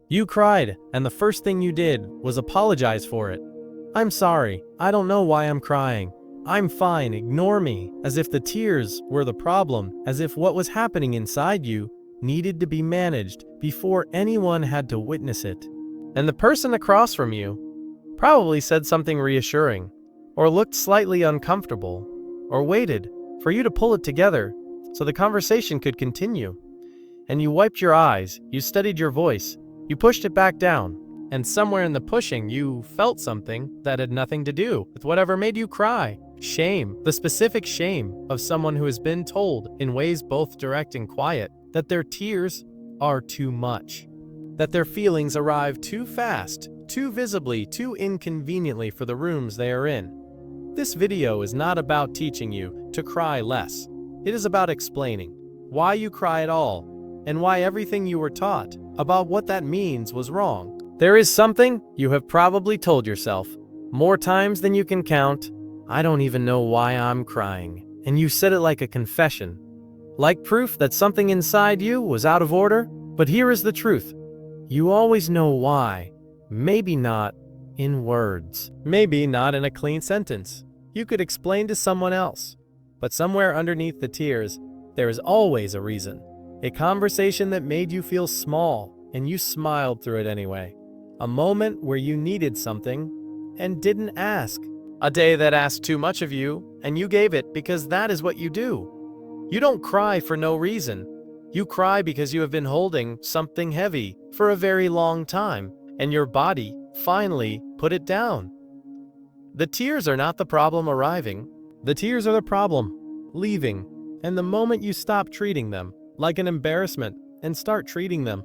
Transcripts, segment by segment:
You cried, and the first thing you did was apologize for it. "I'm sorry, I don't know why I'm crying. I'm fine, ignore me," as if the tears were the problem, as if what was happening inside you needed to be managed before anyone had to witness it. And the person across from you probably said something reassuring, or looked slightly uncomfortable, or waited for you to pull it together so the conversation could continue. And you wiped your eyes, you steadied your voice, you pushed it back down, and somewhere in the pushing you felt something that had nothing to do with whatever made you cry. Shame, the specific shame of someone who has been told in ways both direct and quiet that their tears are too much, that their feelings arrive too fast, too visibly, too inconveniently for the rooms they are in. This video is not about teaching you to cry less. It is about explaining why you cry at all and why everything you were taught about what that means was wrong. There is something you have probably told yourself more times than you can count. "I don't even know why I'm crying." And you said it like a confession, like proof that something inside you was out of order. But here is the truth. You always know why. Maybe not in words. Maybe not in a clean sentence. You could explain to someone else. But somewhere underneath the tears, there is always a reason. A conversation that made you feel small, and you smiled through it anyway. A moment where you needed something and didn't ask. A day that asked too much of you, and you gave it because that is what you do. You don't cry for no reason. You cry because you have been holding something heavy for a very long time, and your body finally put it down. The tears are not the problem arriving. The tears are the problem leaving. And the moment you stop treating them like an embarrassment and start treating them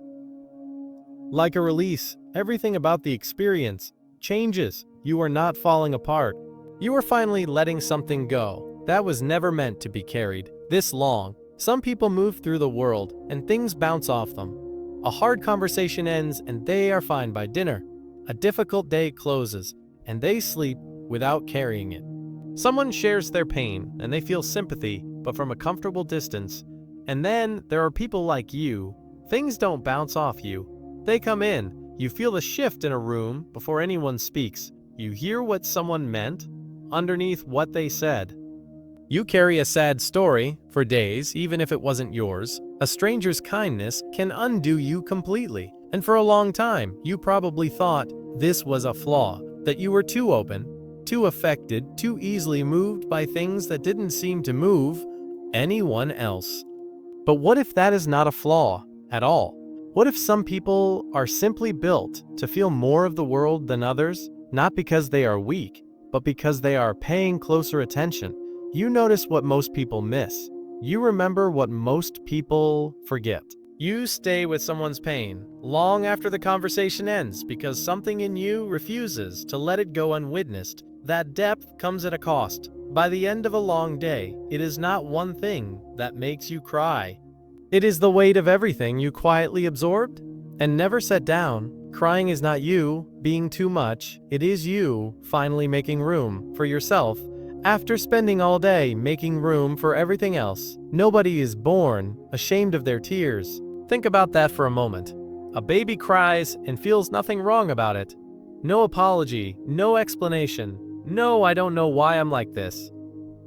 like a release, everything about the experience changes. You are not falling apart. You are finally letting something go that was never meant to be carried this long. Some people move through the world and things bounce off them. A hard conversation ends and they are fine by dinner. A difficult day closes and they sleep without carrying it. Someone shares their pain and they feel sympathy, but from a comfortable distance. And then there are people like you. Things don't bounce off you. They come in. You feel the shift in a room before anyone speaks. You hear what someone meant underneath what they said. You carry a sad story for days, even if it wasn't yours. A stranger's kindness can undo you completely. And for a long time, you probably thought this was a flaw, that you were too open, too affected, too easily moved by things that didn't seem to move anyone else. But what if that is not a flaw at all? What if some people are simply built to feel more of the world than others, not because they are weak, but because they are paying closer attention? You notice what most people miss. You remember what most people forget. You stay with someone's pain long after the conversation ends because something in you refuses to let it go unwitnessed. That depth comes at a cost. By the end of a long day, it is not one thing that makes you cry. It is the weight of everything you quietly absorbed and never set down. Crying is not you being too much. It is you finally making room for yourself after spending all day making room for everything else. Nobody is born ashamed of their tears. Think about that for a moment. A baby cries and feels nothing wrong about it. No apology, no explanation. No, I don't know why I'm like this.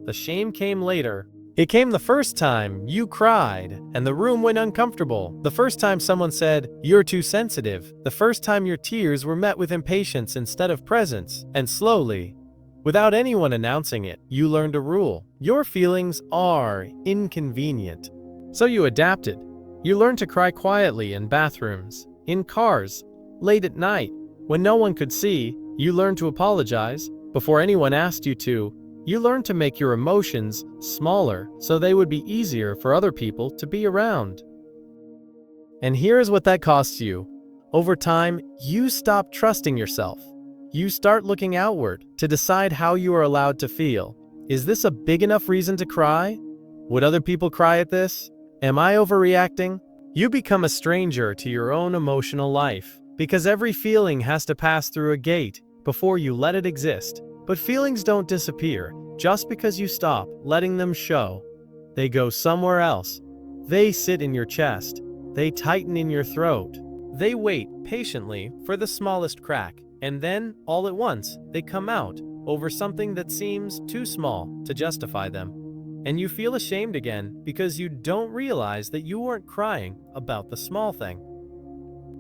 The shame came later. It came the first time you cried and the room went uncomfortable. The first time someone said, "You're too sensitive." The first time your tears were met with impatience instead of presence. And slowly, without anyone announcing it, you learned a rule. Your feelings are inconvenient. So you adapted. You learned to cry quietly in bathrooms, in cars, late at night. When no one could see, you learned to apologize before anyone asked you to. You learned to make your emotions smaller so they would be easier for other people to be around. And here is what that costs you. Over time, you stop trusting yourself. You start looking outward to decide how you are allowed to feel. Is this a big enough reason to cry? Would other people cry at this? Am I overreacting? You become a stranger to your own emotional life because every feeling has to pass through a gate before you let it exist. But feelings don't disappear just because you stop letting them show. They go somewhere else. They sit in your chest. They tighten in your throat. They wait patiently for the smallest crack, and then, all at once, they come out over something that seems too small to justify them. And you feel ashamed again because you don't realize that you weren't crying about the small thing.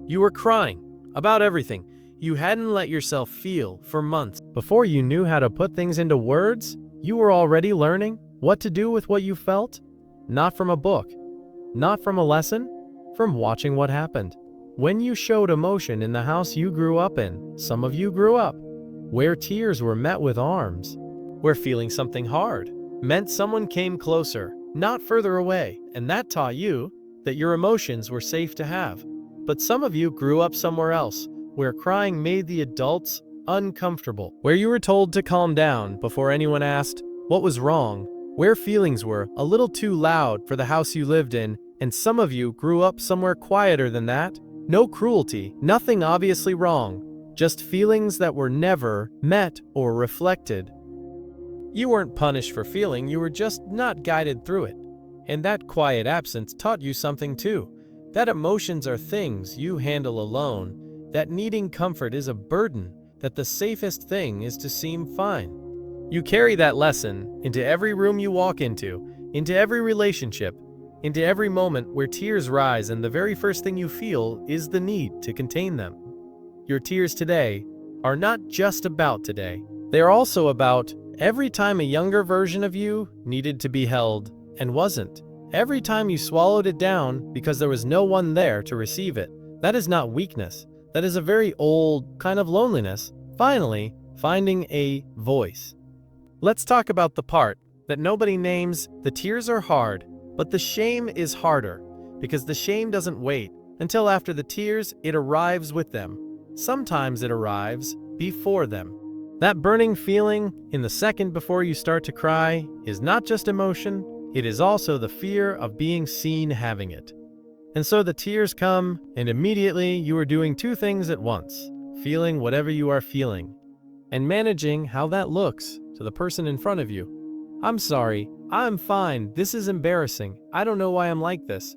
You were crying about everything you hadn't let yourself feel for months. Before you knew how to put things into words, you were already learning what to do with what you felt. Not from a book, not from a lesson, from watching what happened. When you showed emotion in the house you grew up in, some of you grew up, where tears were met with arms, where feeling something hard meant someone came closer, not further away, and that taught you that your emotions were safe to have. But some of you grew up somewhere else, where crying made the adults uncomfortable, where you were told to calm down before anyone asked what was wrong, where feelings were a little too loud for the house you lived in, and some of you grew up somewhere quieter than that. No cruelty, nothing obviously wrong, just feelings that were never met or reflected. You weren't punished for feeling, you were just not guided through it. And that quiet absence taught you something too, that emotions are things you handle alone, that needing comfort is a burden, that the safest thing is to seem fine. You carry that lesson into every room you walk into every relationship, into every moment where tears rise and the very first thing you feel is the need to contain them. Your tears today are not just about today. They are also about every time a younger version of you needed to be held and wasn't. Every time you swallowed it down because there was no one there to receive it. That is not weakness. That is a very old kind of loneliness. Finally, finding a voice. Let's talk about the part that nobody names. The tears are hard, but the shame is harder, because the shame doesn't wait until after the tears, it arrives with them. Sometimes it arrives before them. That burning feeling in the second before you start to cry is not just emotion, it is also the fear of being seen having it. And so the tears come, and immediately you are doing two things at once, feeling whatever you are feeling, and managing how that looks to the person in front of you. I'm sorry, I'm fine, this is embarrassing, I don't know why I'm like this.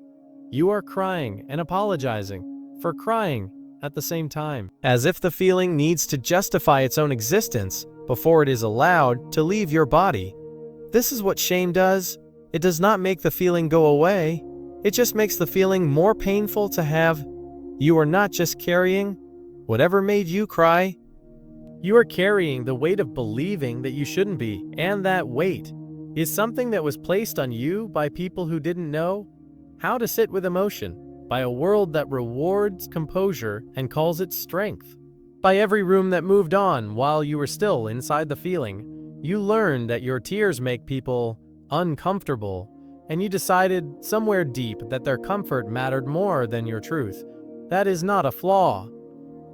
You are crying and apologizing for crying at the same time, as if the feeling needs to justify its own existence before it is allowed to leave your body. This is what shame does. It does not make the feeling go away. It just makes the feeling more painful to have. You are not just carrying whatever made you cry. You are carrying the weight of believing that you shouldn't be, and that weight is something that was placed on you by people who didn't know how to sit with emotion, by a world that rewards composure and calls it strength. By every room that moved on while you were still inside the feeling, you learned that your tears make people uncomfortable, and you decided somewhere deep that their comfort mattered more than your truth. That is not a flaw.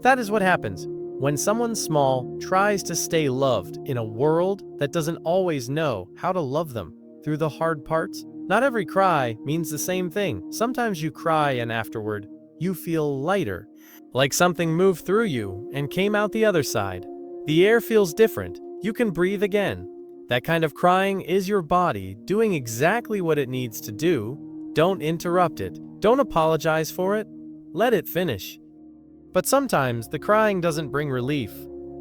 That is what happens when someone small tries to stay loved in a world that doesn't always know how to love them through the hard parts. Not every cry means the same thing. Sometimes you cry and afterward, you feel lighter, like something moved through you and came out the other side. The air feels different. You can breathe again. That kind of crying is your body doing exactly what it needs to do. Don't interrupt it. Don't apologize for it. Let it finish. But sometimes the crying doesn't bring relief.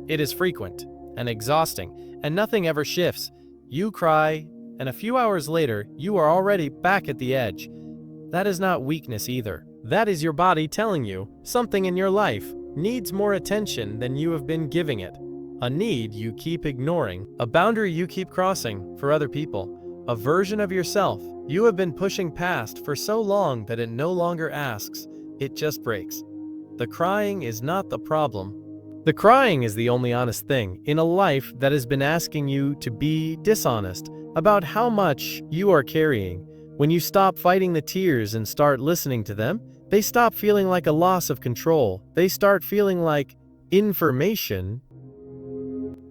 It is frequent and exhausting, and nothing ever shifts. You cry, and a few hours later, you are already back at the edge. That is not weakness either. That is your body telling you something in your life needs more attention than you have been giving it. A need you keep ignoring, a boundary you keep crossing for other people, a version of yourself you have been pushing past for so long that it no longer asks, it just breaks. The crying is not the problem. The crying is the only honest thing in a life that has been asking you to be dishonest about how much you are carrying. When you stop fighting the tears and start listening to them, they stop feeling like a loss of control. They start feeling like information.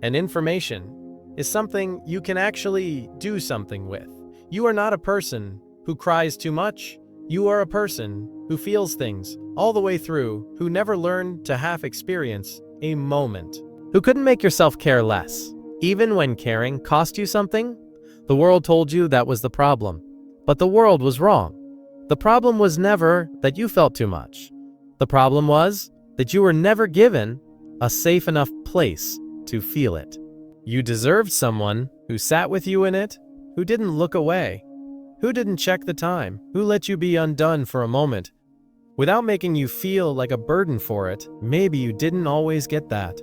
And information is something you can actually do something with. You are not a person who cries too much. You are a person who feels things all the way through, who never learned to half experience a moment, who couldn't make yourself care less. Even when caring cost you something, the world told you that was the problem. But the world was wrong. The problem was never that you felt too much. The problem was that you were never given a safe enough place to feel it. You deserved someone who sat with you in it, who didn't look away, who didn't check the time, who let you be undone for a moment, without making you feel like a burden for it. Maybe you didn't always get that,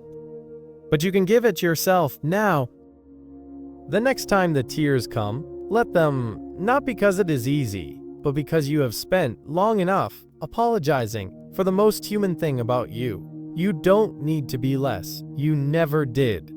but you can give it yourself now. The next time the tears come, let them, not because it is easy, but because you have spent long enough apologizing for the most human thing about you. You don't need to be less. You never did.